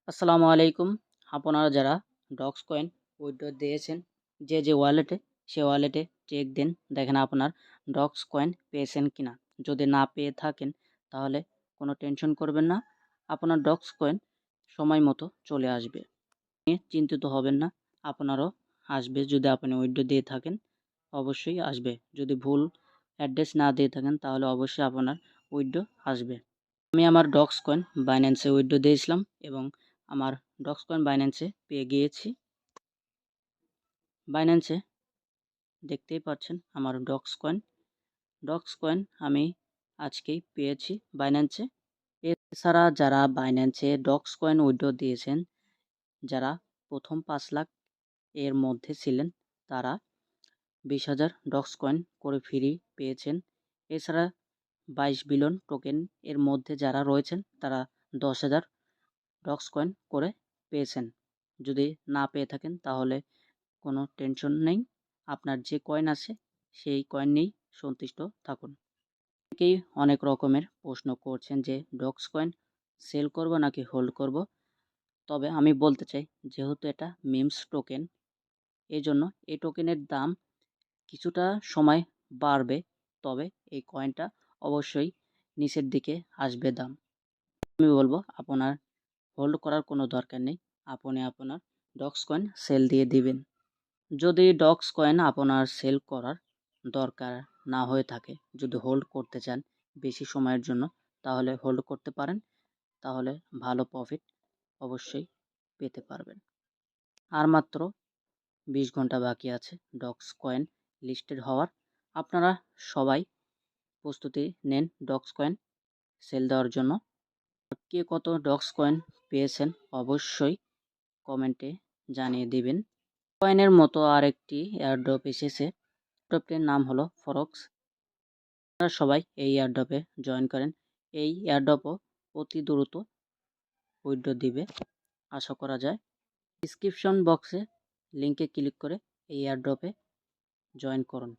আসসালামু আলাইকুম। আপনারা যারা ডক্স কয়েন উইথড্র দিয়েছেন যে ওয়ালেটে, সে ওয়ালেটে চেক দিন, দেখেন আপনার ডক্স কয়েন পেয়েছেন কিনা। যদি না পেয়ে থাকেন তাহলে কোনো টেনশন করবেন না, আপনার ডক্স কয়েন সময় মতো চলে আসবে, নিয়ে চিন্তিত হবেন না। আপনারও আসবে, যদি আপনি উইথড্র দিয়ে থাকেন অবশ্যই আসবে। যদি ভুল অ্যাড্রেস না দিয়ে থাকেন তাহলে অবশ্যই আপনার উইথড্র আসবে। আমি আমার ডক্স কয়েন বাইন্যান্সে উইথড্র দিয়েছিলাম এবং আমার ডক্স কয়েন বাইন্যান্সে পেয়ে গিয়েছি। বাইন্যান্সে দেখতেই পাচ্ছেন আমার ডক্স কয়েন আমি আজকেই পেয়েছি বাইন্যান্সে। এছাড়া যারা বাইন্যান্সে ডক্স কয়েন উইথড্র দিয়েছেন, যারা প্রথম 5 লাখ এর মধ্যে ছিলেন, তারা 20,000 ডক্স কয়েন করে ফ্রি পেয়েছেন। এছাড়া 22 বিলিয়ন টোকেন এর মধ্যে যারা রয়েছেন তারা 10,000 ডক্স কয়েন করে পেয়েছেন। যদি না পেয়ে থাকেন তাহলে কোনো টেনশন নেই, আপনার যে কয়েন আছে সেই কয়েন নিয়েই সন্তুষ্ট থাকুন। অনেকেই অনেক রকমের প্রশ্ন করছেন যে ডক্স কয়েন সেল করব নাকি হোল্ড করব। তবে আমি বলতে চাই, যেহেতু এটা মিমস টোকেন, এই জন্য এই টোকেনের দাম কিছুটা সময় বাড়বে, তবে এই কয়েনটা অবশ্যই নিচের দিকে আসবে দাম। আমি বলবো আপনার হোল্ড করার কোনো দরকার নেই, আপনি আপনার ডক্স কয়েন সেল দিয়ে দিবেন। যদি ডক্স কয়েন আপনার সেল করার দরকার না হয়ে থাকে, যদি হোল্ড করতে চান বেশি সময়ের জন্য, তাহলে হোল্ড করতে পারেন, তাহলে ভালো প্রফিট অবশ্যই পেতে পারবেন। আর মাত্র 20 ঘন্টা বাকি আছে ডক্স কয়েন লিস্টেড হওয়ার। আপনারা সবাই প্রস্তুতি নেন ডক্স কয়েন সেল দেওয়ার জন্য। কে কত ডক্স কয়েন পেয়েছেন অবশ্যই কমেন্টে জানিয়ে দিবেন। কয়েনের মতো আরেকটি এয়ারড্রপ এসেছে, এয়ারড্রপটির নাম হলো ফরক্স। আপনারা সবাই এই এয়ারড্রপে জয়েন করেন, এই এয়ারড্রপও অতি দ্রুত উইথড্র দিবে আশা করা যায়। ডিসক্রিপশন বক্সে লিঙ্কে ক্লিক করে এই এয়ারড্রপে জয়েন করুন।